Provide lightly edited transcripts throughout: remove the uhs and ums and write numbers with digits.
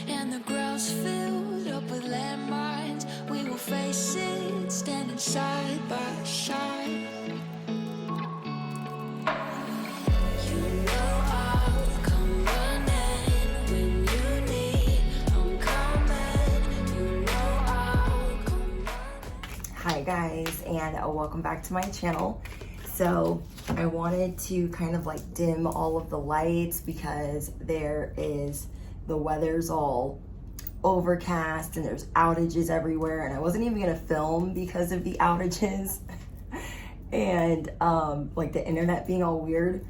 and the ground's filled up with landmines. We will face it, standing side by side. You know I'll come running when you need. I'm coming. You know I'll come running. Hi guys, and welcome back to my channel. So I wanted to kind of like dim all of the lights because the weather's all overcast and there's outages everywhere, and I wasn't even gonna film because of the outages and like the internet being all weird.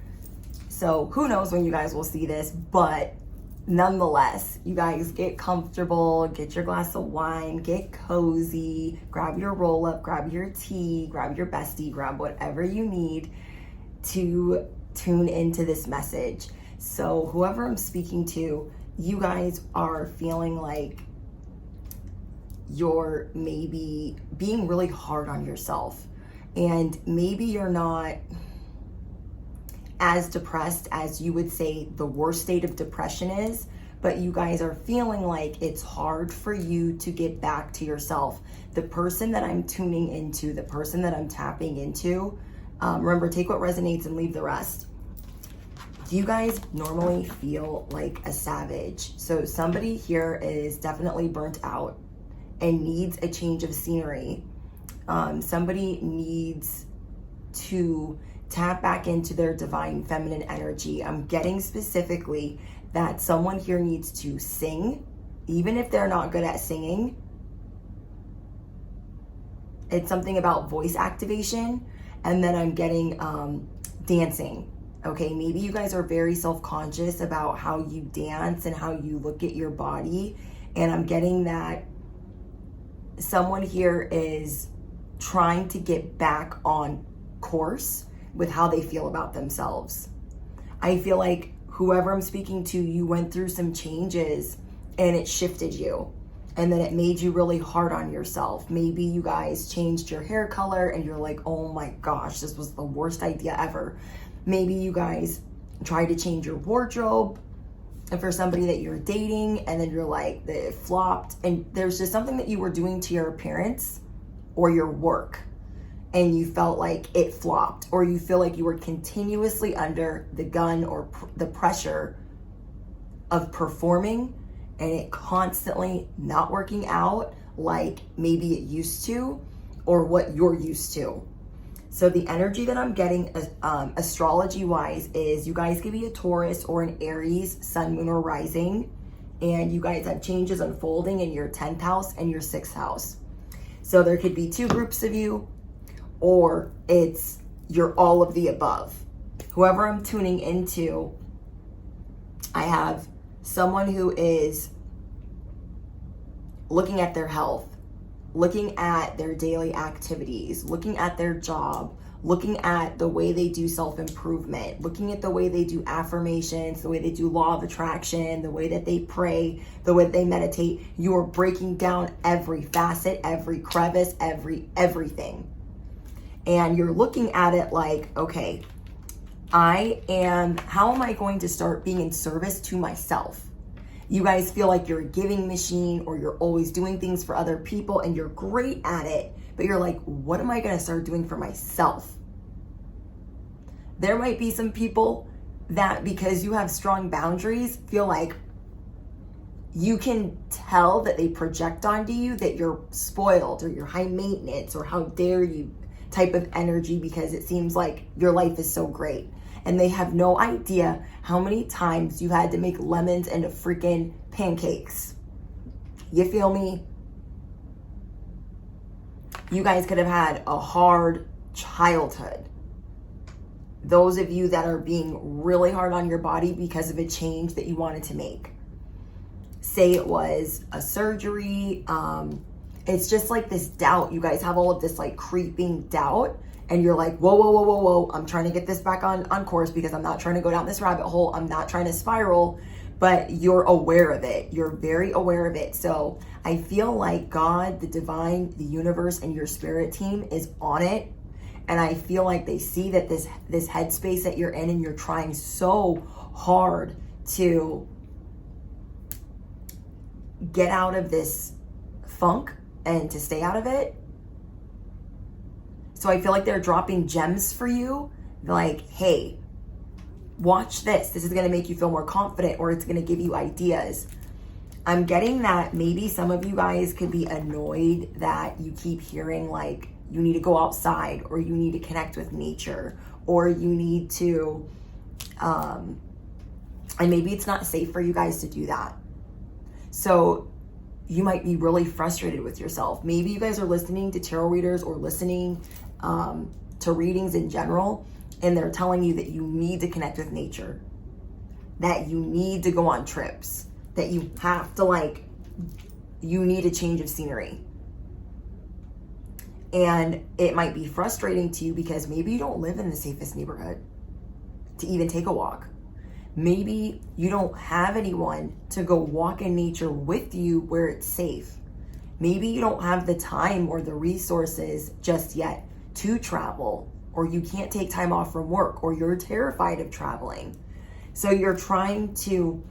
So who knows when you guys will see this, but nonetheless, you guys get comfortable, get your glass of wine, get cozy, grab your roll up, grab your tea, grab your bestie, grab whatever you need to tune into this message. So whoever I'm speaking to, you guys are feeling like you're maybe being really hard on yourself, and maybe you're not as depressed as you would say the worst state of depression is, but you guys are feeling like it's hard for you to get back to yourself. The person that I'm tuning into, the person that I'm tapping into, remember, take what resonates and leave the rest. Do you guys normally feel like a savage? So somebody here is definitely burnt out and needs a change of scenery. Somebody needs to tap back into their divine feminine energy. I'm getting specifically that someone here needs to sing, even if they're not good at singing. It's something about voice activation. And then I'm getting dancing. Okay, maybe you guys are very self-conscious about how you dance and how you look at your body. And I'm getting that someone here is trying to get back on course with how they feel about themselves. I feel like whoever I'm speaking to, you went through some changes and it shifted you, and then it made you really hard on yourself. Maybe you guys changed your hair color and you're like, oh my gosh, this was the worst idea ever. Maybe you guys tried to change your wardrobe and for somebody that you're dating, and then you're like, it flopped, and there's just something that you were doing to your appearance or your work and you felt like it flopped, or you feel like you were continuously under the gun or the pressure of performing and it constantly not working out like maybe it used to or what you're used to. So the energy that I'm getting astrology wise is you guys could be a Taurus or an Aries, sun, moon, or rising, and you guys have changes unfolding in your 10th house and your 6th house. So there could be two groups of you, or you're all of the above. Whoever I'm tuning into, I have someone who is looking at their health, looking at their daily activities, looking at their job, looking at the way they do self-improvement, looking at the way they do affirmations, the way they do law of attraction, the way that they pray, the way that they meditate. You are breaking down every facet, every crevice, everything. And you're looking at it like, okay, how am I going to start being in service to myself? You guys feel like you're a giving machine, or you're always doing things for other people and you're great at it, but you're like, what am I going to start doing for myself? There might be some people that, because you have strong boundaries, feel like you can tell that they project onto you that you're spoiled or you're high maintenance or how dare you type of energy, because it seems like your life is so great. And they have no idea how many times you had to make lemons into freaking pancakes. You feel me? You guys could have had a hard childhood. Those of you that are being really hard on your body because of a change that you wanted to make. Say it was a surgery. It's just like this doubt. You guys have all of this like creeping doubt. And you're like, whoa. I'm trying to get this back on course because I'm not trying to go down this rabbit hole. I'm not trying to spiral, but you're aware of it. You're very aware of it. So I feel like God, the divine, the universe, and your spirit team is on it. And I feel like they see that this headspace that you're in, and you're trying so hard to get out of this funk and to stay out of it. So I feel like they're dropping gems for you. Like, hey, watch this. This is going to make you feel more confident, or it's going to give you ideas. I'm getting that maybe some of you guys could be annoyed that you keep hearing like you need to go outside, or you need to connect with nature, or you need to, and maybe it's not safe for you guys to do that. So you might be really frustrated with yourself. Maybe you guys are listening to tarot readers or listening to readings in general, and they're telling you that you need to connect with nature, that you need to go on trips, that you have to you need a change of scenery. And it might be frustrating to you because maybe you don't live in the safest neighborhood to even take a walk. Maybe you don't have anyone to go walk in nature with you where it's safe. Maybe you don't have the time or the resources just yet to travel, or you can't take time off from work, or you're terrified of traveling. So you're trying to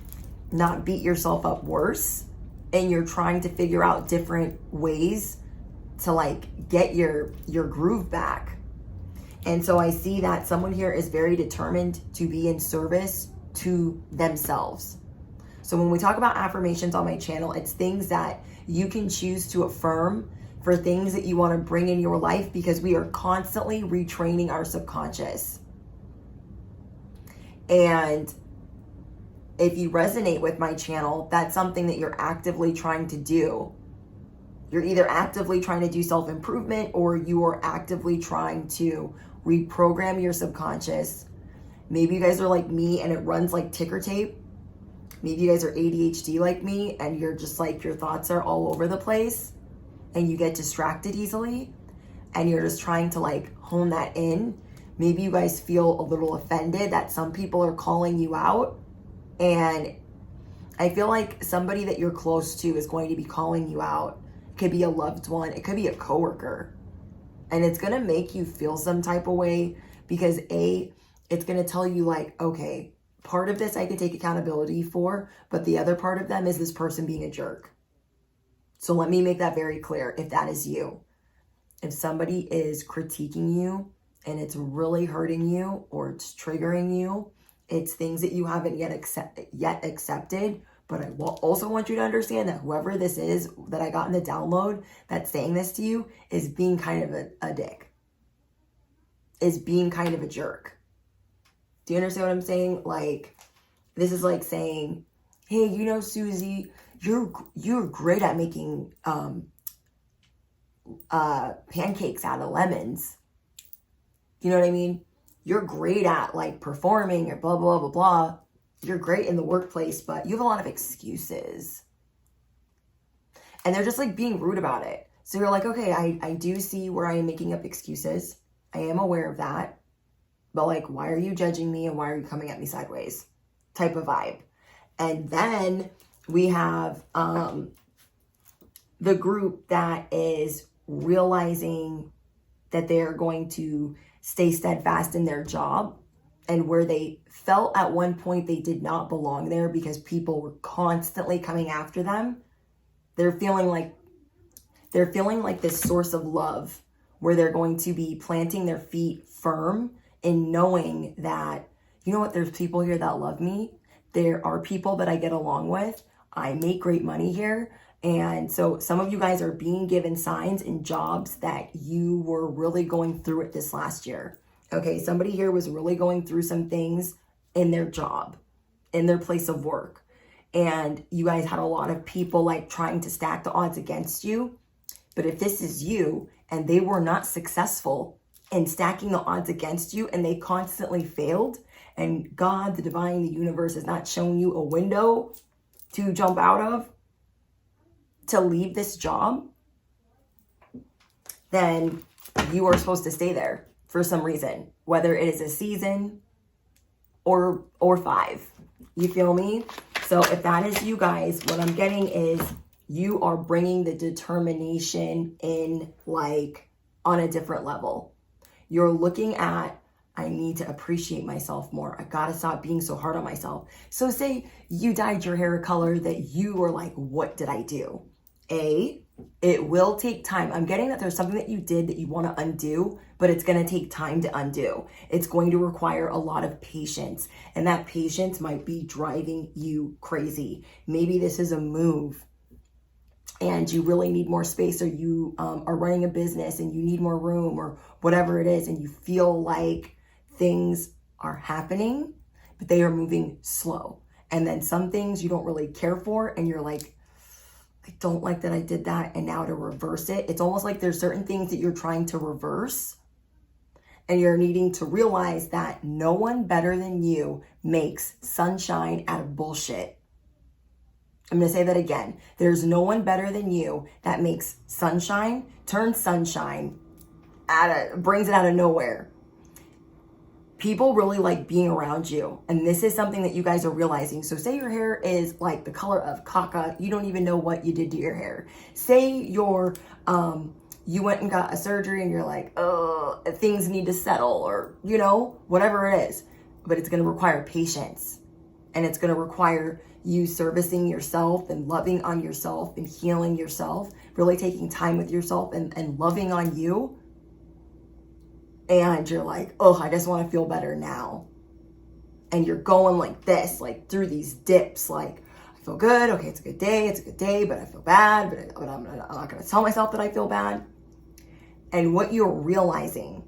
not beat yourself up worse, and you're trying to figure out different ways to get your groove back. And so I see that someone here is very determined to be in service to themselves. So when we talk about affirmations on my channel, it's things that you can choose to affirm for things that you want to bring in your life, because we are constantly retraining our subconscious. And if you resonate with my channel, that's something that you're actively trying to do. You're either actively trying to do self-improvement, or you are actively trying to reprogram your subconscious. Maybe you guys are like me and it runs like ticker tape. Maybe you guys are ADHD like me, and you're just your thoughts are all over the place and you get distracted easily, and you're just trying to hone that in. Maybe you guys feel a little offended that some people are calling you out, and I feel like somebody that you're close to is going to be calling you out. It could be a loved one, it could be a coworker, and it's going to make you feel some type of way, because it's going to tell you okay, part of this I could take accountability for, but the other part of them is this person being a jerk. So let me make that very clear. If that is you, if somebody is critiquing you and it's really hurting you, or it's triggering you, it's things that you haven't yet accepted. But I also want you to understand that whoever this is that I got in the download that's saying this to you is being kind of a dick, is being kind of a jerk. Do you understand what I'm saying? This is like saying, hey, Susie, you're great at making pancakes out of lemons. You know what I mean? You're great at performing, or blah, blah, blah, blah. You're great in the workplace, but you have a lot of excuses. And they're just being rude about it. So you're okay, I do see where I am making up excuses. I am aware of that. But why are you judging me, and why are you coming at me sideways? Type of vibe. And then we have the group that is realizing that they're going to stay steadfast in their job, and where they felt at one point they did not belong there because people were constantly coming after them. They're feeling like this source of love, where they're going to be planting their feet firm and knowing that, you know what, there's people here that love me. There are people that I get along with. I make great money here. And so some of you guys are being given signs in jobs that you were really going through it this last year. Okay, somebody here was really going through some things in their job, in their place of work. And you guys had a lot of people trying to stack the odds against you. But if this is you and they were not successful in stacking the odds against you, and they constantly failed, and God, the divine, the universe has not shown you a window to jump out of, to leave this job, then you are supposed to stay there for some reason, whether it is a season or 5. You feel me? So if that is you guys, what I'm getting is you are bringing the determination in on a different level. You're looking at I need to appreciate myself more. I gotta stop being so hard on myself. So say you dyed your hair a color that you were like, what did I do? It will take time. I'm getting that there's something that you did that you want to undo, but it's going to take time to undo. It's going to require a lot of patience, and that patience might be driving you crazy. Maybe this is a move and you really need more space, or you are running a business and you need more room, or whatever it is, and you feel like things are happening, but they are moving slow. And then some things you don't really care for, and you're like, I don't like that I did that, and now to reverse it. It's almost like there's certain things that you're trying to reverse, and you're needing to realize that no one better than you makes sunshine out of bullshit. I'm going to say that again. There's no one better than you that makes sunshine, turns sunshine, brings it out of nowhere. People really like being around you. And this is something that you guys are realizing. So say your hair is like the color of caca. You don't even know what you did to your hair. Say you went and got a surgery and you're like, oh, things need to settle, or, whatever it is. But it's going to require patience. And it's going to require you servicing yourself and loving on yourself and healing yourself, really taking time with yourself and loving on you. And you're like, oh, I just want to feel better now. And you're going like this, like through these dips, like, I feel good. Okay, it's a good day, but I feel bad, but I'm not going to tell myself that I feel bad. And what you're realizing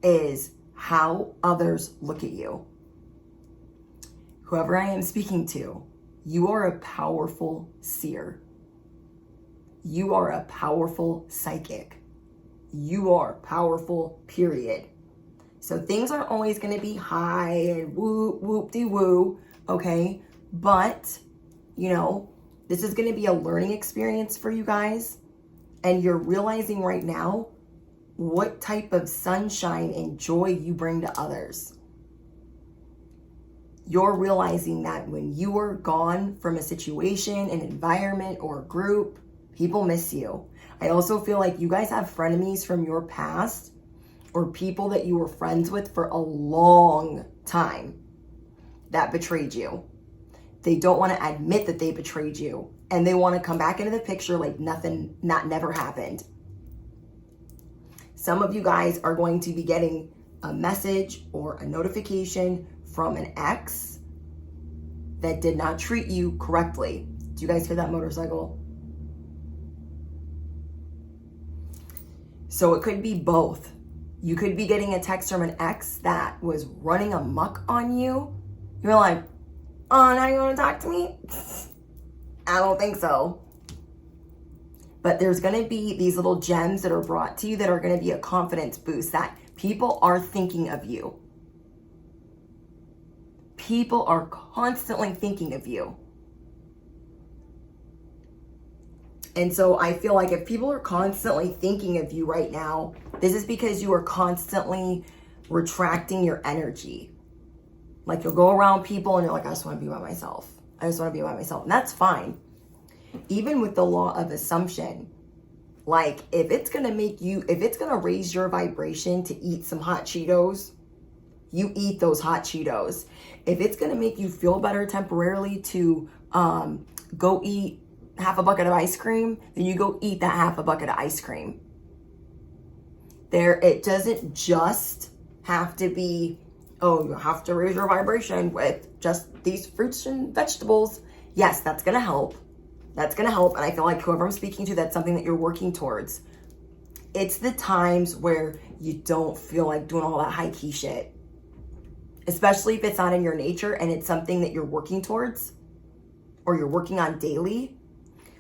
is how others look at you. Whoever I am speaking to, you are a powerful seer. You are a powerful psychic. You are powerful, period. So things aren't always going to be high and whoop-de-woo, okay? But, this is going to be a learning experience for you guys. And you're realizing right now what type of sunshine and joy you bring to others. You're realizing that when you are gone from a situation, an environment, or a group, people miss you. I also feel like you guys have frenemies from your past, or people that you were friends with for a long time that betrayed you. They don't want to admit that they betrayed you, and they want to come back into the picture like never happened. Some of you guys are going to be getting a message or a notification from an ex that did not treat you correctly. Do you guys hear that motorcycle? So it could be both. You could be getting a text from an ex that was running amok on you. You're like, oh, now you want to talk to me? I don't think so. But there's going to be these little gems that are brought to you that are going to be a confidence boost, that people are thinking of you. People are constantly thinking of you. And so I feel like if people are constantly thinking of you right now, this is because you are constantly retracting your energy. Like you'll go around people and you're like, I just want to be by myself. I just want to be by myself. And that's fine. Even with the law of assumption, like if it's going to raise your vibration to eat some hot Cheetos, you eat those hot Cheetos. If it's going to make you feel better temporarily to go eat half a bucket of ice cream, then you go eat that half a bucket of ice cream. It doesn't just have to be, oh, you have to raise your vibration with just these fruits and vegetables. Yes, that's going to help. That's going to help. And I feel like whoever I'm speaking to, that's something that you're working towards. It's the times where you don't feel like doing all that high key shit. Especially if it's not in your nature and it's something that you're working towards or you're working on daily.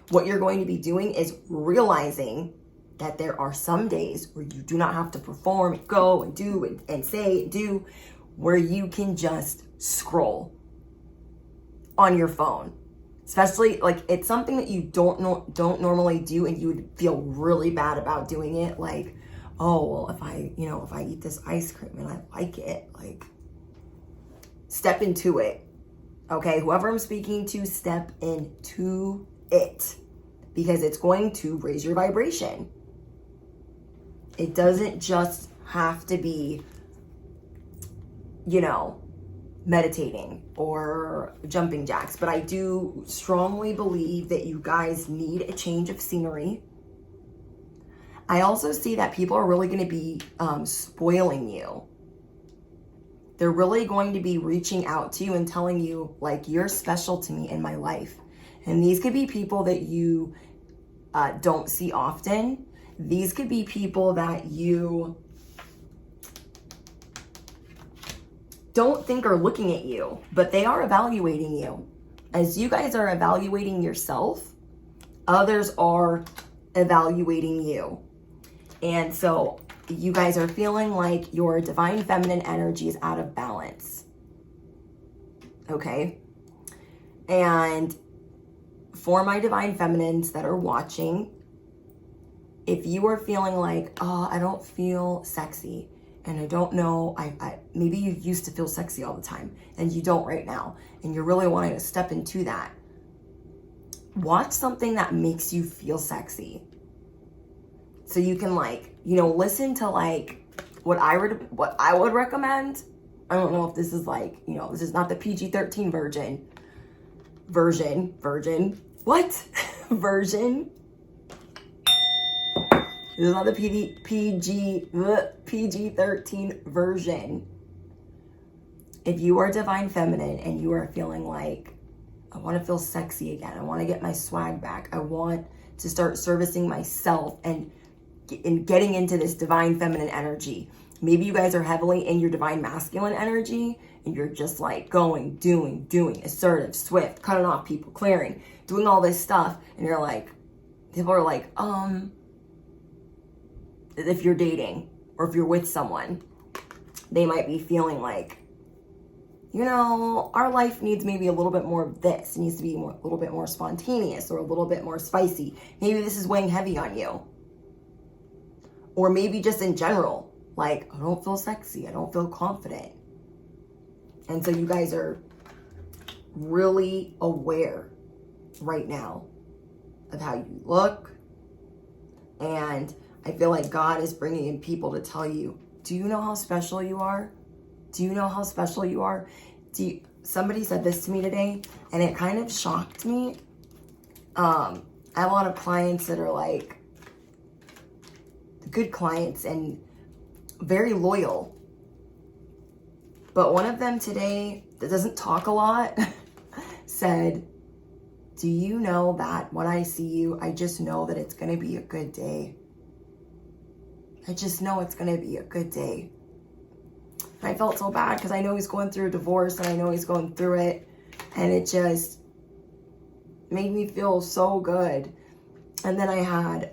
What you're going to be doing is realizing that there are some days where you do not have to perform and go and do and say and do, where you can just scroll on your phone. Especially like it's something that you don't normally do, and you would feel really bad about doing it. Like, oh, well, if I eat this ice cream and I like it, like, step into it. Okay, whoever I'm speaking to, step into it, because it's going to raise your vibration. It doesn't just have to be you know, meditating or jumping jacks. But I do strongly believe that you guys need a change of scenery. I also see that people are really going to be spoiling you. They're really going to be reaching out to you and telling you, like, you're special to me in my life. And these could be people that you don't see often. These could be people that you don't think are looking at you, but they are evaluating you. As you guys are evaluating yourself, others are evaluating you. And so you guys are feeling like your divine feminine energy is out of balance. Okay? And for my divine feminines that are watching, if you are feeling like, oh, I don't feel sexy, and I don't know, maybe you used to feel sexy all the time and you don't right now, and you're really wanting to step into that, watch something that makes you feel sexy. So you can, like, you know, listen to, like, what I would recommend. I don't know if this is, like, you know, this is not the PG-13 version. What? Version? This is not the PG-13 version. If you are divine feminine and you are feeling like, I want to feel sexy again, I want to get my swag back, I want to start servicing myself and getting into this divine feminine energy. Maybe you guys are heavily in your divine masculine energy and you're just like going, doing, assertive, swift, cutting off people, clearing, doing all this stuff. And you're like, people are like, if you're dating or if you're with someone, they might be feeling like, you know, our life needs maybe a little bit more of this. It needs to be a little bit more spontaneous or a little bit more spicy. Maybe this is weighing heavy on you. Or maybe just in general, like, I don't feel sexy, I don't feel confident. And so you guys are really aware right now of how you look. And I feel like God is bringing in people to tell you, do you know how special you are? Do you know how special you are? Somebody said this to me today, and it kind of shocked me. I have a lot of clients that are like good clients and very loyal. But one of them today that doesn't talk a lot said, do you know that when I see you, I just know that it's going to be a good day. I just know it's going to be a good day. And I felt so bad because I know he's going through a divorce and I know he's going through it. And it just made me feel so good. And then I had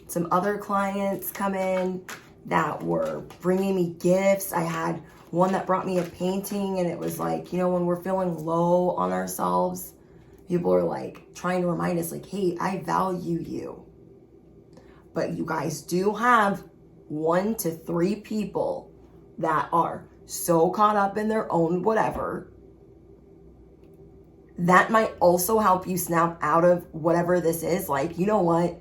some other clients come in that were bringing me gifts. I had one that brought me a painting, and it was like, you know, when we're feeling low on ourselves, people are like trying to remind us like, hey, I value you. But you guys do have 1 to 3 people that are so caught up in their own whatever. That might also help you snap out of whatever this is. Like, you know what?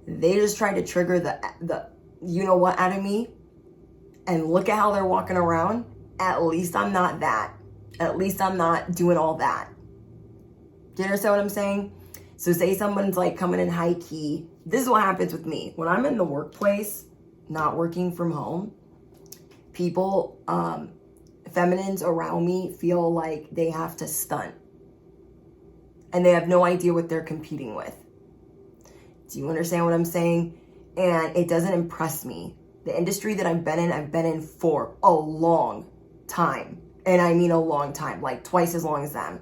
They just tried to trigger the you know what out of me. And look at how they're walking around. At least I'm not that. At least I'm not doing all that. Do you understand what I'm saying? So say someone's like coming in high key. This is what happens with me. When I'm in the workplace, not working from home, people, feminines around me feel like they have to stunt. And they have no idea what they're competing with. Do you understand what I'm saying? And it doesn't impress me. The industry that I've been in for a long time. And I mean a long time, like twice as long as them.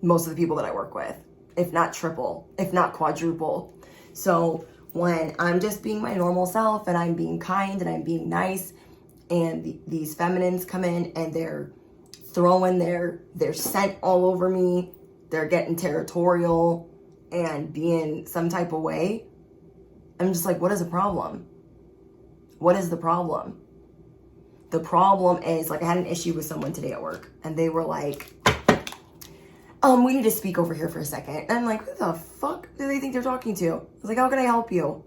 Most of the people that I work with, if not triple, if not quadruple. So when I'm just being my normal self and I'm being kind and I'm being nice, and these feminines come in and they're throwing their scent all over me, they're getting territorial and being some type of way, I'm just like, what is the problem? What is the problem? The problem is, like, I had an issue with someone today at work, and they were like, we need to speak over here for a second. And I'm like, who the fuck do they think they're talking to? I was like, how can I help you?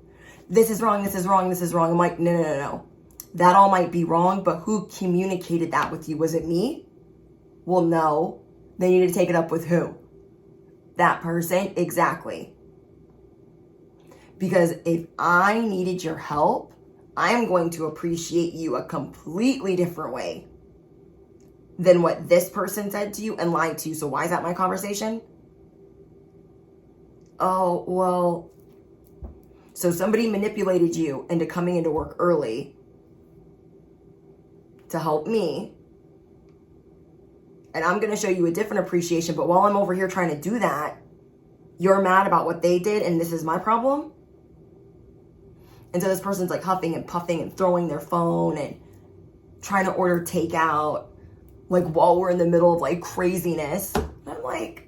This is wrong, this is wrong, this is wrong. I'm like, no. That all might be wrong, but who communicated that with you? Was it me? Well, no. They need to take it up with who? That person? Exactly. Because if I needed your help, I am going to appreciate you a completely different way than what this person said to you and lied to you. So why is that my conversation? Oh, well, so somebody manipulated you into coming into work early to help me. And I'm going to show you a different appreciation. But while I'm over here trying to do that, you're mad about what they did and this is my problem? And so this person's like huffing and puffing and throwing their phone and trying to order takeout, like while we're in the middle of like craziness. I'm like,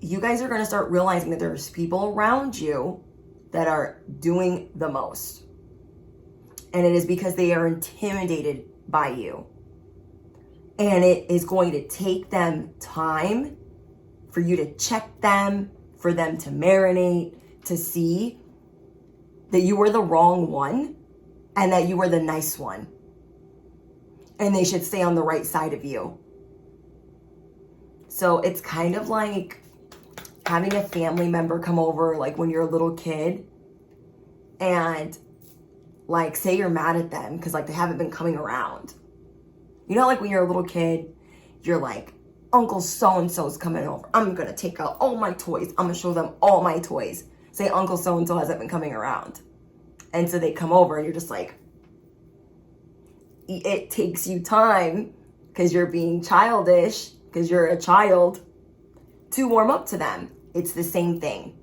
you guys are going to start realizing that there's people around you that are doing the most. And it is because they are intimidated by you. And it is going to take them time for you to check them, for them to marinate, to see that you were the wrong one and that you were the nice one. And they should stay on the right side of you. So it's kind of like having a family member come over, like when you're a little kid, and like say you're mad at them because like they haven't been coming around. You know, like when you're a little kid, you're like, Uncle so-and-so's coming over. I'm going to take out all my toys. I'm going to show them all my toys. Say Uncle so-and-so hasn't been coming around. And so they come over and you're just like, it takes you time because you're being childish, because you're a child, to warm up to them. It's the same thing.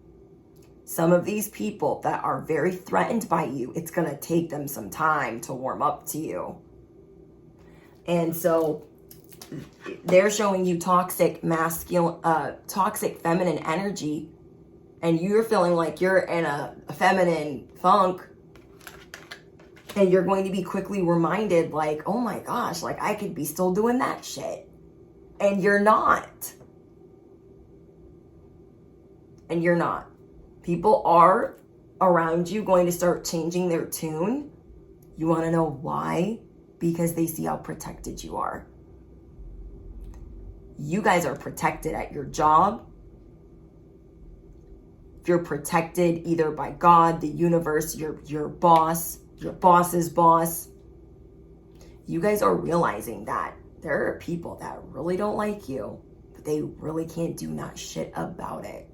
Some of these people that are very threatened by you, it's going to take them some time to warm up to you. And so they're showing you toxic masculine, toxic feminine energy, and you're feeling like you're in a feminine funk, and you're going to be quickly reminded like, oh my gosh, like I could be still doing that shit. And you're not. And you're not. People are around you going to start changing their tune. You want to know why? Because they see how protected you are. You guys are protected at your job. You're protected either by God, the universe, your boss, your boss's boss. You guys are realizing that there are people that really don't like you, but they really can't do not shit about it.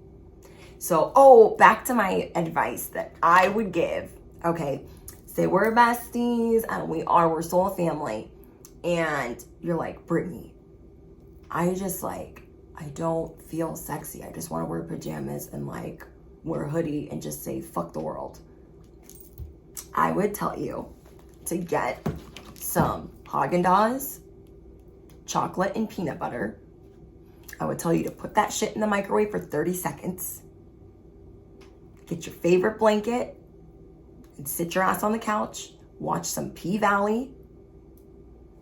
So, back to my advice that I would give. Okay, say we're besties and we're soul family. And you're like, Brittany, I don't feel sexy. I just want to wear pajamas and like wear a hoodie and just say, fuck the world. I would tell you to get some Haagen-Dazs, chocolate and peanut butter. I would tell you to put that shit in the microwave for 30 seconds. Get your favorite blanket and sit your ass on the couch. Watch some P-Valley.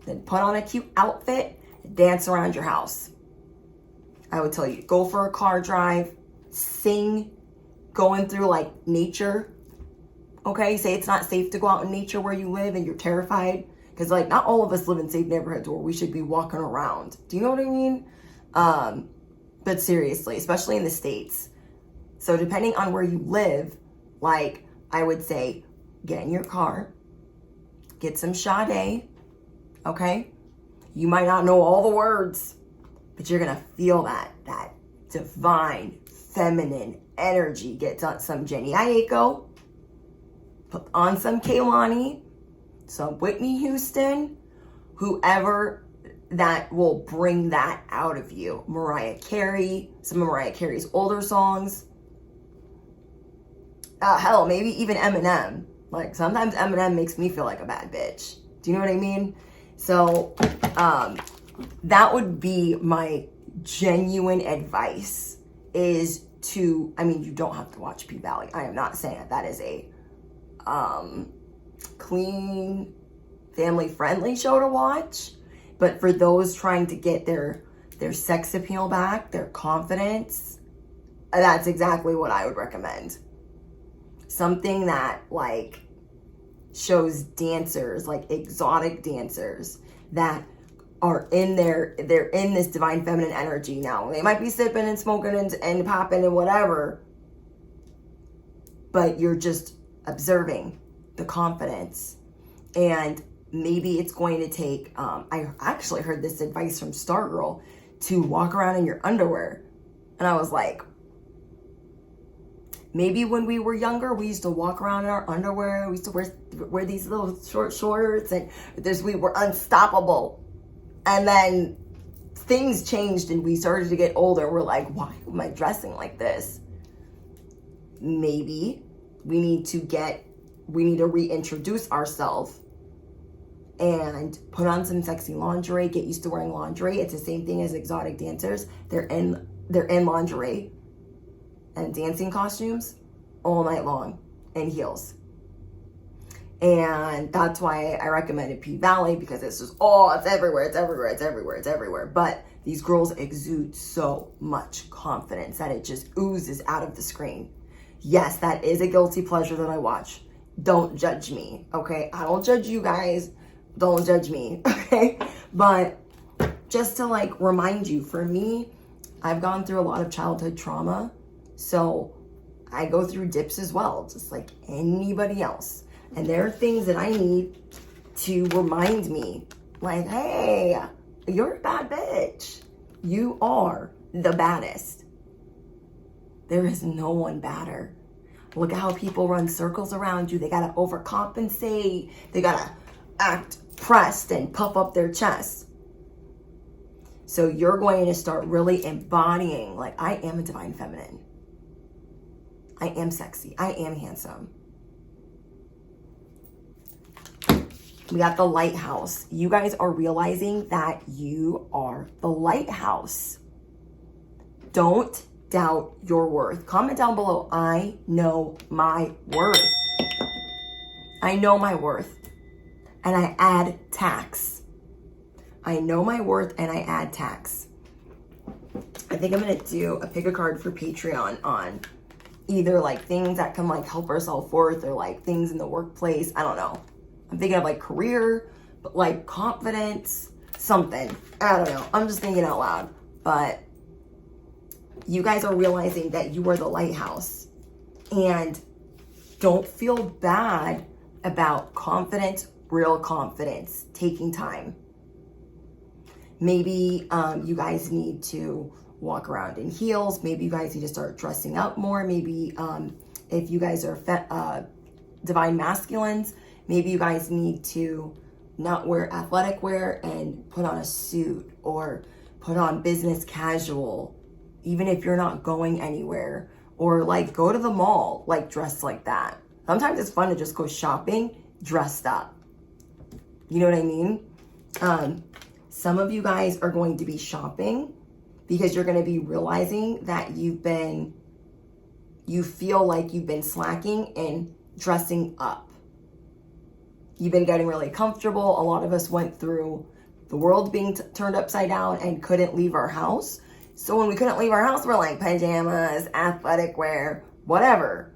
Then put on a cute outfit and dance around your house. I would tell you to go for a car drive, sing, going through like nature. Okay, say it's not safe to go out in nature where you live and you're terrified. Because like not all of us live in safe neighborhoods where we should be walking around. Do you know what I mean? But seriously, especially in the States. So depending on where you live, like I would say, get in your car, get some Sade, okay? You might not know all the words, but you're gonna feel that divine feminine energy. Get some Jenny Aiko, put on some Kehlani, some Whitney Houston, whoever that will bring that out of you. Mariah Carey, some of Mariah Carey's older songs. Hell, maybe even Eminem. Like sometimes Eminem makes me feel like a bad bitch. Do you know what I mean? So that would be my genuine advice is to, I mean, you don't have to watch P-Valley. I am not saying that is a clean, family-friendly show to watch. But for those trying to get their sex appeal back, their confidence, that's exactly what I would recommend. Something that like shows dancers, like exotic dancers that are they're in this divine feminine energy now. They might be sipping and smoking and popping and whatever, but you're just observing the confidence. And maybe it's going to take, I actually heard this advice from Stargirl, to walk around in your underwear. And I was like, maybe when we were younger, we used to walk around in our underwear. We used to wear these little short shorts, and we were unstoppable. And then things changed and we started to get older. We're like, why am I dressing like this? Maybe we need to reintroduce ourselves and put on some sexy lingerie, get used to wearing lingerie. It's the same thing as exotic dancers. They're in lingerie and dancing costumes all night long and heels. And that's why I recommended P Valley, because it's just, it's everywhere. But these girls exude so much confidence that it just oozes out of the screen. Yes, that is a guilty pleasure that I watch. Don't judge me, okay? I don't judge you guys. Don't judge me, okay? But just to like remind you, for me, I've gone through a lot of childhood trauma. So I go through dips as well, just like anybody else. And there are things that I need to remind me, like, hey, you're a bad bitch. You are the baddest. There is no one badder. Look at how people run circles around you. They gotta overcompensate. They gotta act pressed and puff up their chest. So you're going to start really embodying, like, I am a divine feminine. I am sexy. I am handsome. We got the lighthouse. You guys are realizing that you are the lighthouse. Don't doubt your worth. Comment down below, I know my worth. I know my worth. And I add tax. I know my worth and I add tax. I think I'm going to do a pick a card for Patreon on either like things that can like help our self-worth, or like things in the workplace. I don't know. I'm thinking of like career, but like confidence, something. I don't know. I'm just thinking out loud. But you guys are realizing that you are the lighthouse. And don't feel bad about confidence, real confidence, taking time. Maybe you guys need to walk around in heels. Maybe you guys need to start dressing up more. Maybe if you guys are divine masculines, maybe you guys need to not wear athletic wear and put on a suit, or put on business casual, even if you're not going anywhere, or like go to the mall, like dressed like that. Sometimes it's fun to just go shopping dressed up. You know what I mean? Some of you guys are going to be shopping because you're going to be realizing that you feel like you've been slacking in dressing up. You've been getting really comfortable. A lot of us went through the world being turned upside down and couldn't leave our house. So when we couldn't leave our house, we're like pajamas, athletic wear, whatever.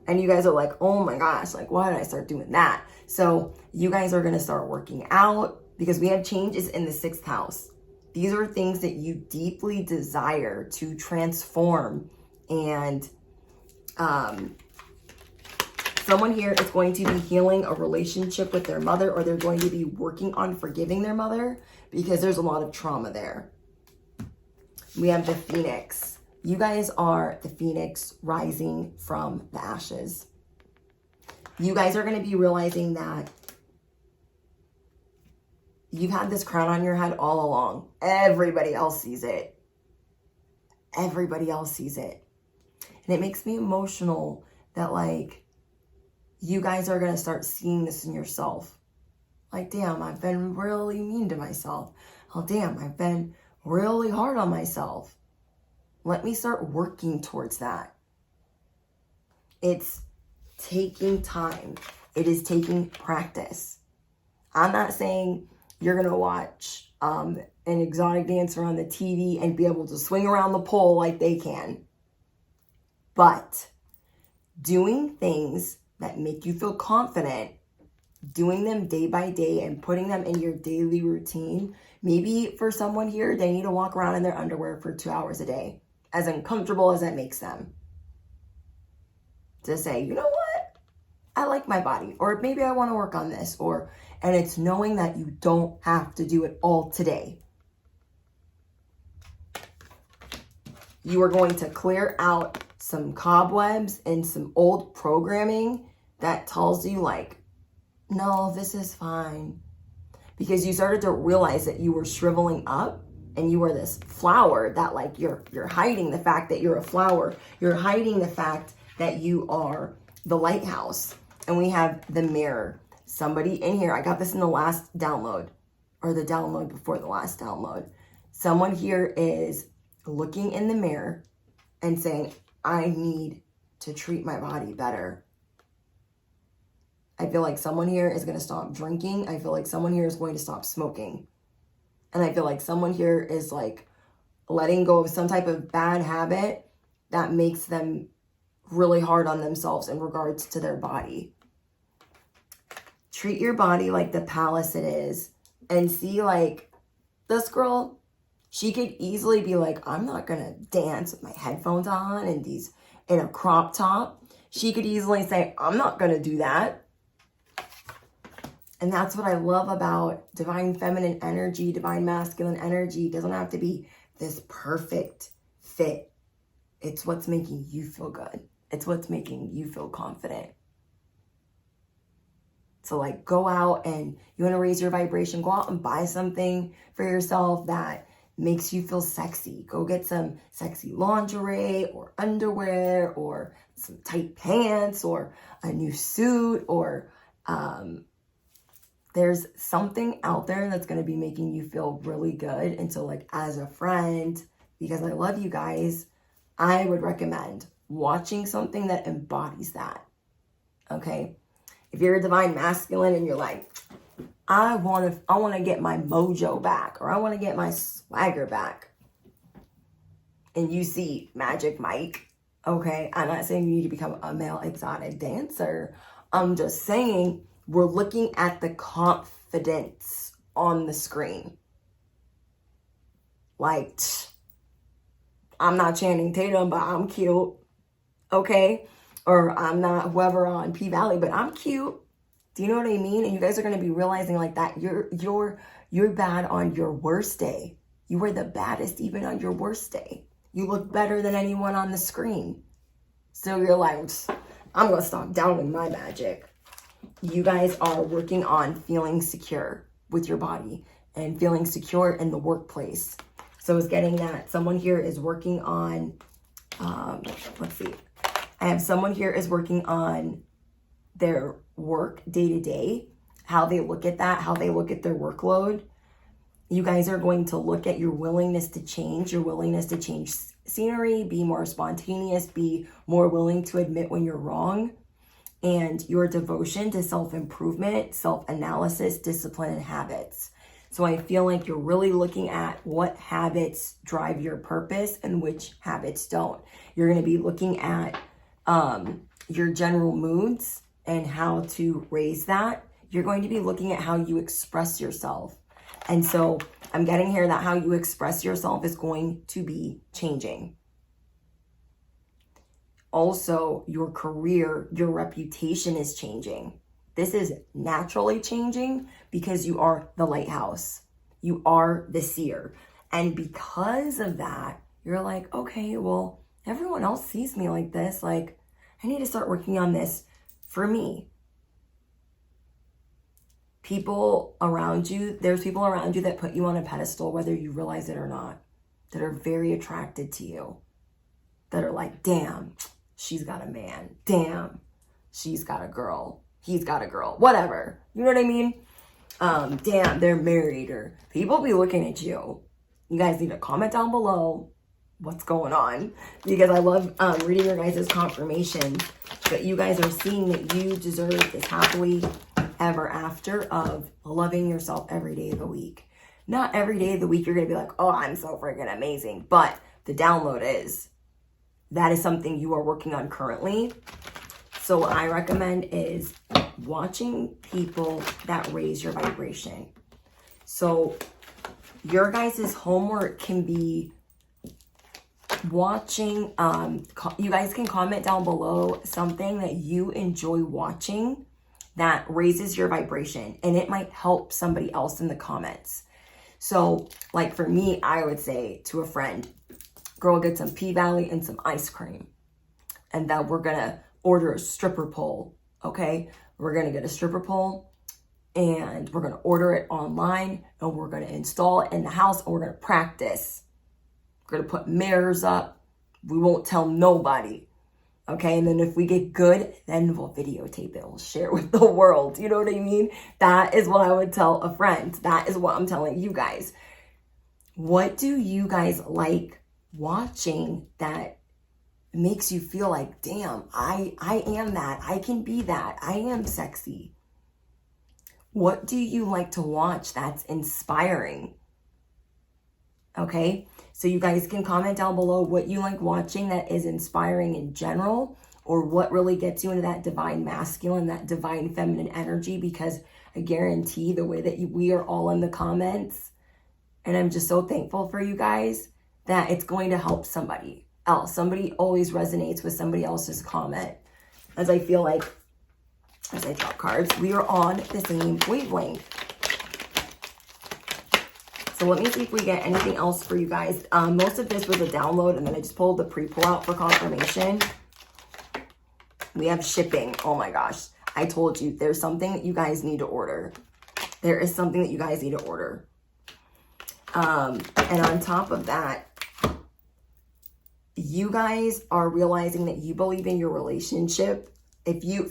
And you guys are like, oh my gosh, like why did I start doing that? So you guys are going to start working out because we have changes in the 6th house. These are things that you deeply desire to transform. And someone here is going to be healing a relationship with their mother, or they're going to be working on forgiving their mother because there's a lot of trauma there. We have the Phoenix. You guys are the Phoenix rising from the ashes. You guys are going to be realizing that you've had this crown on your head all along. Everybody else sees it. Everybody else sees it. And it makes me emotional that like you guys are going to start seeing this in yourself. Like, damn, I've been really mean to myself. Oh, damn, I've been really hard on myself. Let me start working towards that. It's taking time. It is taking practice. I'm not saying you're going to watch an exotic dancer on the TV and be able to swing around the pole like they can. But doing things that make you feel confident, doing them day by day and putting them in your daily routine. Maybe for someone here, they need to walk around in their underwear for 2 hours a day, as uncomfortable as that makes them. To say, you know what? I like my body, or maybe I want to work on this, and it's knowing that you don't have to do it all today. You are going to clear out some cobwebs and some old programming that tells you like, no, this is fine. Because you started to realize that you were shriveling up and you were this flower that like you're hiding the fact that you're a flower. You're hiding the fact that you are the lighthouse. And we have the mirror. Somebody in here, I got this in the last download, or the download before the last download. Someone here is looking in the mirror and saying, I need to treat my body better. I feel like someone here is going to stop drinking. I feel like someone here is going to stop smoking. And I feel like someone here is like letting go of some type of bad habit that makes them really hard on themselves in regards to their body. Treat your body like the palace it is, and see like this girl, she could easily be like, I'm not going to dance with my headphones on and in a crop top. She could easily say, I'm not going to do that. And that's what I love about divine feminine energy, divine masculine energy. It doesn't have to be this perfect fit. It's what's making you feel good. It's what's making you feel confident. So like go out and you want to raise your vibration, go out and buy something for yourself that makes you feel sexy. Go get some sexy lingerie or underwear or some tight pants or a new suit, or there's something out there that's going to be making you feel really good. And so like as a friend, because I love you guys, I would recommend watching something that embodies that. Okay? If you're a divine masculine and you're like, I want to get my mojo back, or I want to get my swagger back, and you see Magic Mike, okay? I'm not saying you need to become a male exotic dancer. I'm just saying we're looking at the confidence on the screen. Like, I'm not Channing Tatum, but I'm cute, okay? Or I'm not whoever on P-Valley, but I'm cute. Do you know what I mean? And you guys are going to be realizing like that you're bad on your worst day. You were the baddest even on your worst day. You look better than anyone on the screen. So you're like, I'm going to stop doubting my magic. You guys are working on feeling secure with your body and feeling secure in the workplace. So it's getting that. Someone here is working on, let's see. I have someone here is working on their work day to day, how they look at that, how they look at their workload. You guys are going to look at your willingness to change scenery, be more spontaneous, be more willing to admit when you're wrong, and your devotion to self-improvement, self-analysis, discipline, and habits. So I feel like you're really looking at what habits drive your purpose and which habits don't. You're going to be looking at your general moods and how to raise that. You're going to be looking at how you express yourself. And so I'm getting here that how you express yourself is going to be changing. Also, your career, your reputation is changing. This is naturally changing because you are the lighthouse. You are the seer. And because of that, you're like, okay, well, everyone else sees me like this. Like, I need to start working on this for me. People around you, there's people around you that put you on a pedestal, whether you realize it or not, that are very attracted to you, that are like, damn, she's got a man. Damn, she's got a girl. He's got a girl. Whatever. You know what I mean? Damn, they're married, or people be looking at you. You guys need to comment down below what's going on, because I love reading your guys' confirmation, but you guys are seeing that you deserve this happily ever after of loving yourself every day of the week. Not every day of the week you're going to be like, oh, I'm so freaking amazing. But the download is, that is something you are working on currently. So what I recommend is watching people that raise your vibration. So your guys' homework can be watching, you guys can comment down below something that you enjoy watching that raises your vibration, and it might help somebody else in the comments. So like for me, I would say to a friend, girl, get some P-Valley and some ice cream. And then we're gonna order a stripper pole, okay? We're gonna get a stripper pole and we're gonna order it online and we're gonna install it in the house and we're gonna practice. We're gonna put mirrors up. We won't tell nobody, okay? And then if we get good, then we'll videotape it. We'll share it with the world. You know what I mean? That is what I would tell a friend. That is what I'm telling you guys. What do you guys like watching that makes you feel like, damn, I am that. I can be that. I am sexy. What do you like to watch that's inspiring? Okay, so you guys can comment down below what you like watching that is inspiring in general, or what really gets you into that divine masculine, that divine feminine energy, because I guarantee the way that we are all in the comments, and I'm just so thankful for you guys, that it's going to help somebody else. Somebody always resonates with somebody else's comment. As I feel like, as I drop cards, we are on the same wavelength. So let me see if we get anything else for you guys. Most of this was a download, and then I just pulled the pre-pull out for confirmation. We have shipping. Oh my gosh. I told you, there's something that you guys need to order. There is something that you guys need to order. And on top of that, you guys are realizing that you believe in your relationship.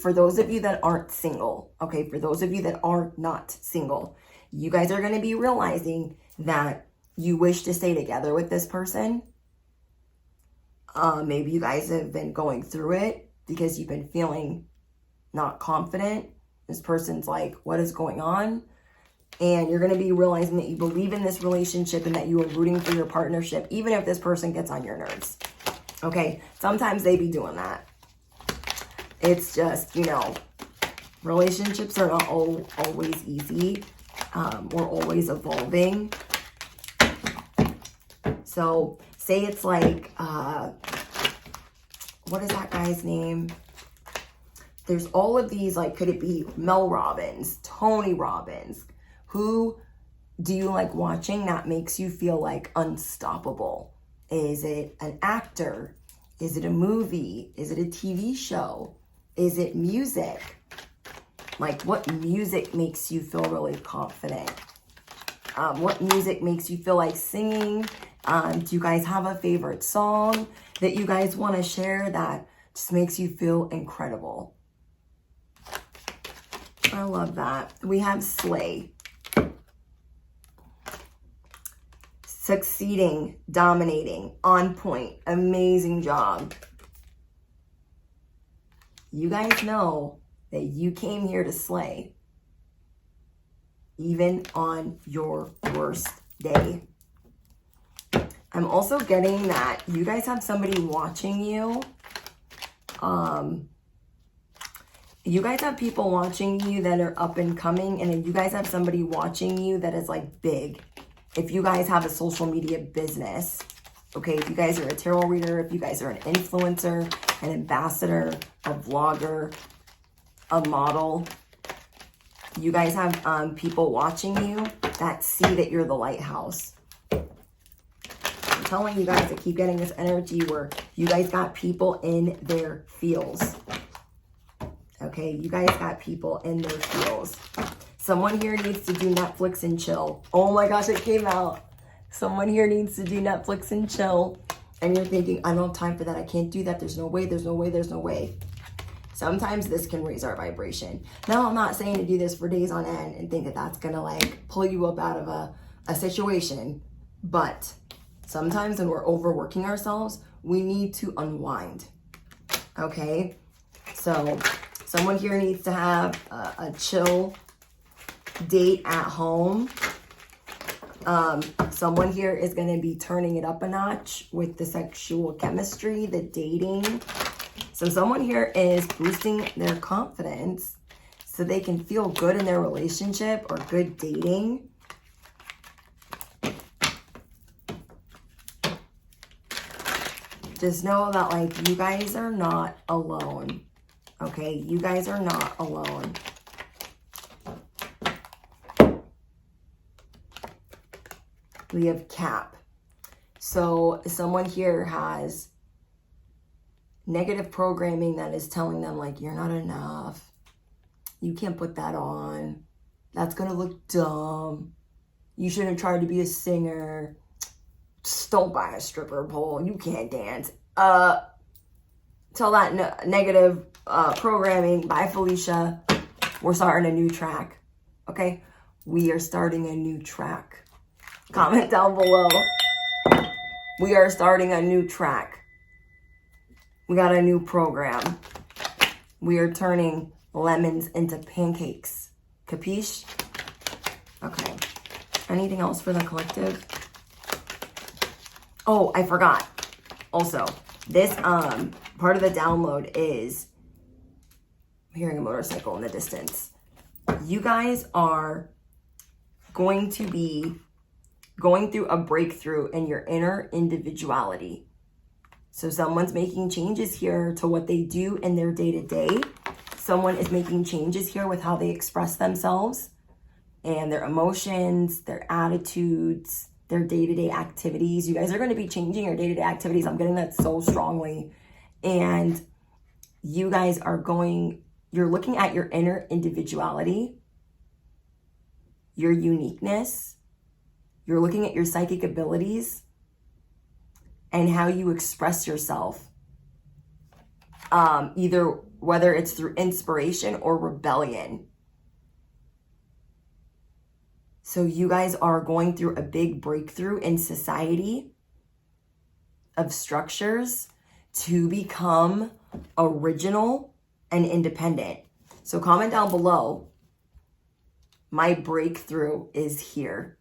For those of you that aren't single, okay, for those of you that are not single, you guys are going to be realizing that you wish to stay together with this person. Maybe you guys have been going through it because you've been feeling not confident. This person's like, what is going on? And you're going to be realizing that you believe in this relationship and that you are rooting for your partnership, even if this person gets on your nerves. Okay, sometimes they be doing that. It's just, you know, relationships are not always easy. We're always evolving. So say it's like, what is that guy's name? There's all of these, like, could it be Mel Robbins, Tony Robbins? Who do you like watching that makes you feel like unstoppable? Is it an actor? Is it a movie? Is it a TV show? Is it music? Like, what music makes you feel really confident? What music makes you feel like singing? Do you guys have a favorite song that you guys want to share that just makes you feel incredible? I love that. We have slay. Succeeding, dominating, on point, amazing job. You guys know that you came here to slay, even on your worst day. I'm also getting that you guys have somebody watching you. You guys have people watching you that are up and coming, and then you guys have somebody watching you that is like big. If you guys have a social media business, okay, if you guys are a tarot reader, if you guys are an influencer, an ambassador, a vlogger, a model, you guys have people watching you that see that you're the lighthouse. I'm telling you guys, I keep getting this energy where you guys got people in their feels. Okay, you guys got people in their feels. Someone here needs to do Netflix and chill. Oh my gosh, it came out. Someone here needs to do Netflix and chill. And you're thinking, I don't have time for that. I can't do that. There's no way, there's no way, there's no way. Sometimes this can raise our vibration. Now, I'm not saying to do this for days on end and think that that's going to like pull you up out of a situation. But sometimes when we're overworking ourselves, we need to unwind. Okay? So someone here needs to have a chill date at home. Someone here is going to be turning it up a notch with the sexual chemistry, the dating. So someone here is boosting their confidence so they can feel good in their relationship or good dating. Just know that, like, you guys are not alone. Okay? You guys are not alone. We have cap. So someone here has negative programming that is telling them, like, you're not enough. You can't put that on. That's going to look dumb. You shouldn't try to be a singer. Just don't buy a stripper pole. You can't dance. Tell that negative programming. Bye, Felicia. We're starting a new track. Okay? We are starting a new track. Comment down below. We are starting a new track. We got a new program. We are turning lemons into pancakes. Capiche? Okay. Anything else for the collective? Oh, I forgot. Also, this part of the download is, I'm hearing a motorcycle in the distance. You guys are going to be going through a breakthrough in your inner individuality. So someone's making changes here to what they do in their day-to-day. Someone is making changes here with how they express themselves and their emotions, their attitudes, their day-to-day activities. You guys are going to be changing your day-to-day activities. I'm getting that so strongly. And you guys are you're looking at your inner individuality, your uniqueness. You're looking at your psychic abilities and how you express yourself. Either whether it's through inspiration or rebellion. So you guys are going through a big breakthrough in society of structures to become original and independent. So comment down below, my breakthrough is here.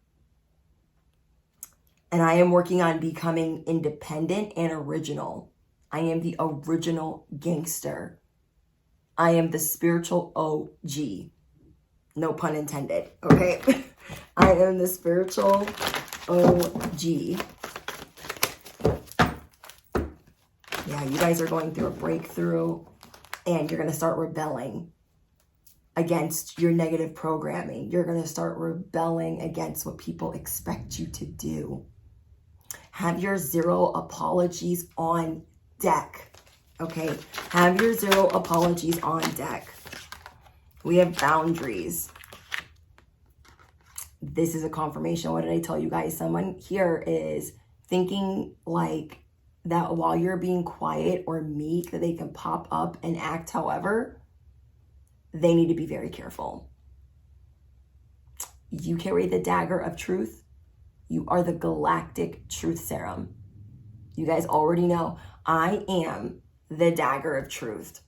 And I am working on becoming independent and original. I am the original gangster. I am the spiritual OG. No pun intended, okay? I am the spiritual OG. Yeah, you guys are going through a breakthrough and you're going to start rebelling against your negative programming. You're going to start rebelling against what people expect you to do. Have your 0 apologies on deck, okay? Have your 0 apologies on deck. We have boundaries. This is a confirmation. What did I tell you guys? Someone here is thinking like that while you're being quiet or meek, that they can pop up and act however. They need to be very careful. You carry the dagger of truth. You are the galactic truth serum. You guys already know I am the dagger of truth.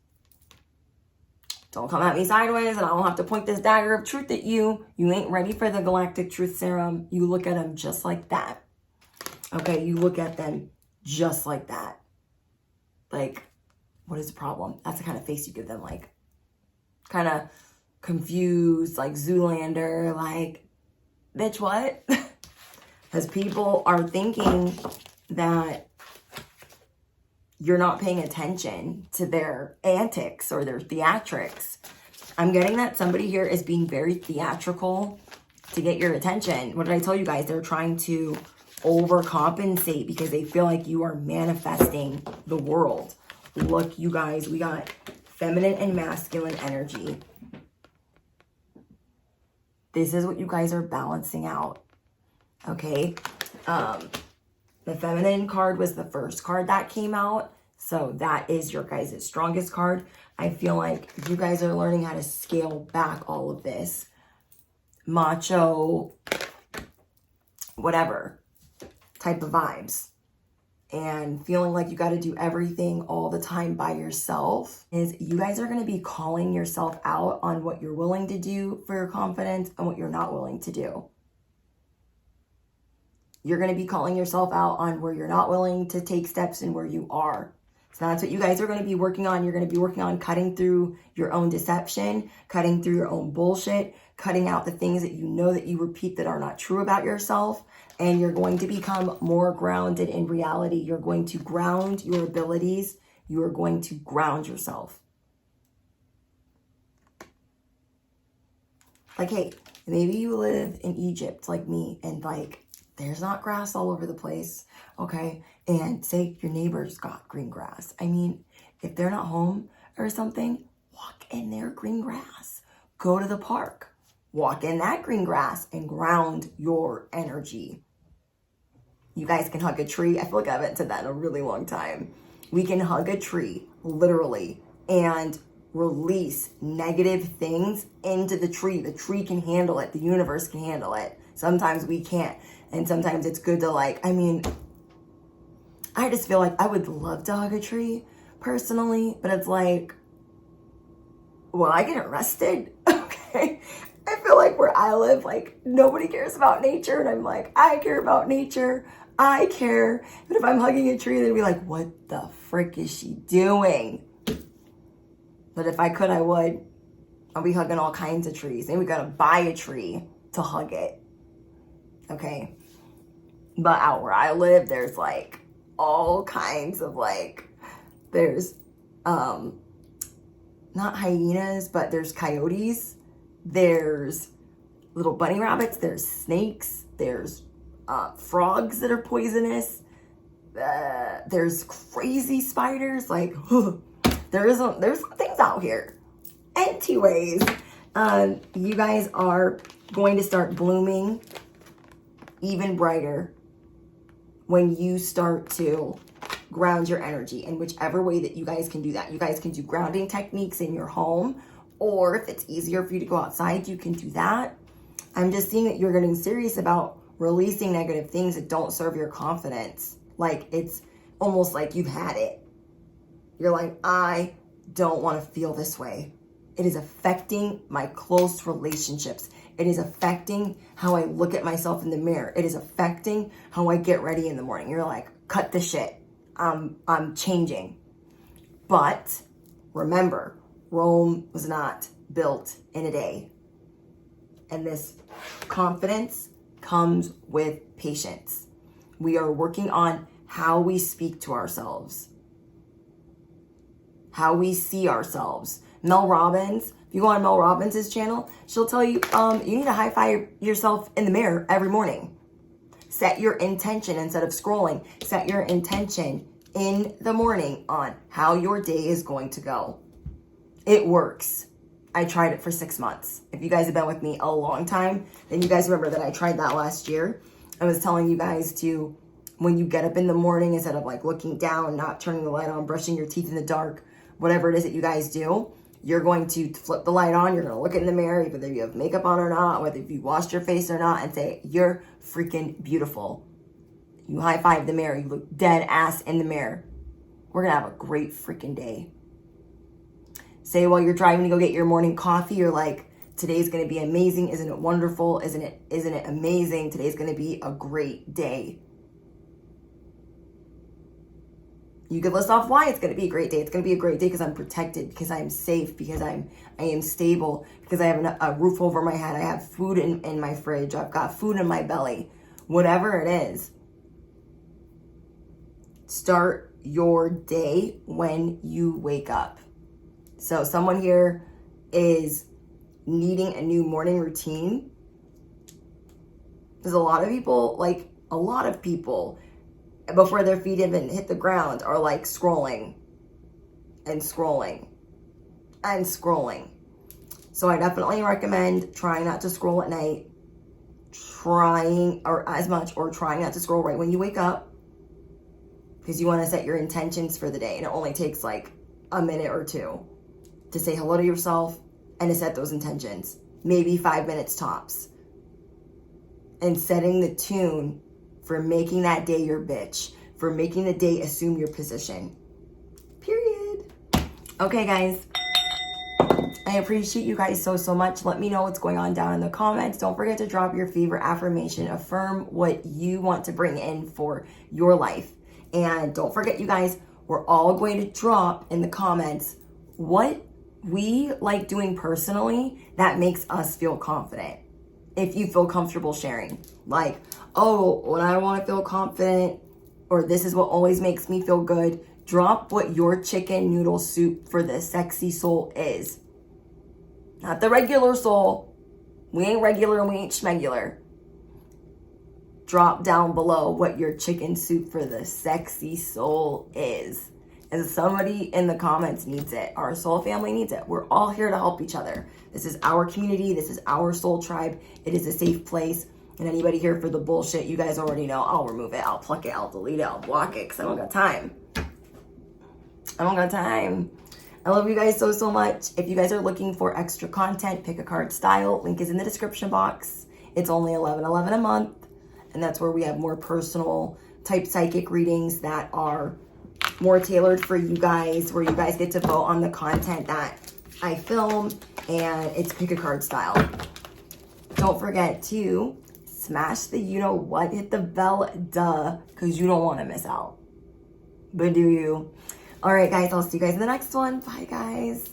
Don't come at me sideways and I don't have to point this dagger of truth at you. You ain't ready for the galactic truth serum. You look at them just like that. Okay, you look at them just like that. Like, what is the problem? That's the kind of face you give them, like, kind of confused, like Zoolander, like, bitch, what? Because people are thinking that you're not paying attention to their antics or their theatrics. I'm getting that somebody here is being very theatrical to get your attention. What did I tell you guys? They're trying to overcompensate because they feel like you are manifesting the world. Look, you guys, we got feminine and masculine energy. This is what you guys are balancing out. Okay, the feminine card was the first card that came out. So that is your guys' strongest card. I feel like you guys are learning how to scale back all of this. Macho, whatever type of vibes. And feeling like you got to do everything all the time by yourself. Is you guys are going to be calling yourself out on what you're willing to do for your confidence and what you're not willing to do. You're going to be calling yourself out on where you're not willing to take steps and where you are. So that's what you guys are going to be working on. You're going to be working on cutting through your own deception, cutting through your own bullshit, cutting out the things that you know that you repeat that are not true about yourself. And you're going to become more grounded in reality. You're going to ground your abilities. You are going to ground yourself. Like, hey, maybe you live in Egypt like me and like there's not grass all over the place, okay? And say your neighbor's got green grass. I mean, if they're not home or something, walk in their green grass. Go to the park, walk in that green grass and ground your energy. You guys can hug a tree. I feel like I haven't said that in a really long time. We can hug a tree, literally, and release negative things into the tree. The tree can handle it. The universe can handle it. Sometimes we can't. And sometimes it's good to like, I mean, I just feel like I would love to hug a tree personally, but it's like, well, I get arrested. Okay. I feel like where I live, like nobody cares about nature. And I'm like, I care about nature. I care. But if I'm hugging a tree, they'd be like, what the frick is she doing? But if I could, I would. I'll be hugging all kinds of trees. Then we gotta buy a tree to hug it. Okay. But out where I live, there's like all kinds of like, there's not hyenas, but there's coyotes. There's little bunny rabbits. There's snakes. There's frogs that are poisonous. There's crazy spiders. Like, there's some things out here. Anyways, you guys are going to start blooming even brighter when you start to ground your energy in whichever way that you guys can do that. You guys can do grounding techniques in your home, or if it's easier for you to go outside, you can do that. I'm just seeing that you're getting serious about releasing negative things that don't serve your confidence. Like it's almost like you've had it. You're like, I don't want to feel this way. It is affecting my close relationships. It is affecting how I look at myself in the mirror. It is affecting how I get ready in the morning. You're like, cut the shit. I'm changing. But remember, Rome was not built in a day. And this confidence comes with patience. We are working on how we speak to ourselves, how we see ourselves. Mel Robbins, if you go on Mel Robbins' channel, she'll tell you, you need to high five yourself in the mirror every morning. Set your intention instead of scrolling. Set your intention in the morning on how your day is going to go. It works. I tried it for 6 months. If you guys have been with me a long time, then you guys remember that I tried that last year. I was telling you guys to, when you get up in the morning, instead of like looking down, not turning the light on, brushing your teeth in the dark, whatever it is that you guys do, you're going to flip the light on. You're going to look in the mirror, whether you have makeup on or not, whether you washed your face or not, and say, you're freaking beautiful. You high five the mirror. You look dead ass in the mirror. We're going to have a great freaking day. Say while you're driving to go get your morning coffee, you're like, today's going to be amazing. Isn't it wonderful? Isn't it amazing? Today's going to be a great day. You could list off why it's going to be a great day. It's going to be a great day because I'm protected, because I'm safe, because I am stable, because I have a roof over my head. I have food in my fridge. I've got food in my belly. Whatever it is, start your day when you wake up. So someone here is needing a new morning routine. There's a lot of people, before their feet even hit the ground, are like scrolling and scrolling and scrolling. So I definitely recommend trying not to scroll at night, trying not to scroll right when you wake up, because you want to set your intentions for the day. And it only takes like a minute or two to say hello to yourself and to set those intentions. Maybe 5 minutes tops. And setting the tune for making that day your bitch, for making the day assume your position. Period. Okay, guys. I appreciate you guys so much. Let me know what's going on down in the comments. Don't forget to drop your favorite affirmation. Affirm what you want to bring in for your life. And don't forget, you guys, we're all going to drop in the comments what we like doing personally that makes us feel confident. If you feel comfortable sharing, like, oh, when I want to feel confident, or this is what always makes me feel good, drop what your chicken noodle soup for the sexy soul is. Not the regular soul. We ain't regular and we ain't schmegular. Drop down below what your chicken soup for the sexy soul is. And somebody in the comments needs it. Our soul family needs it. We're all here to help each other. This is our community. This is our soul tribe. It is a safe place. And anybody here for the bullshit, you guys already know. I'll remove it. I'll pluck it. I'll delete it. I'll block it because I don't got time. I don't got time. I love you guys so, so much. If you guys are looking for extra content, pick a card style. Link is in the description box. It's only $11.11 a month. And that's where we have more personal type psychic readings that are more tailored for you guys, where you guys get to vote on the content that I film, and it's pick a card style. Don't forget to smash the you know what, hit the bell, because you don't want to miss out. But do you? All right, guys, I'll see you guys in the next one. Bye, guys.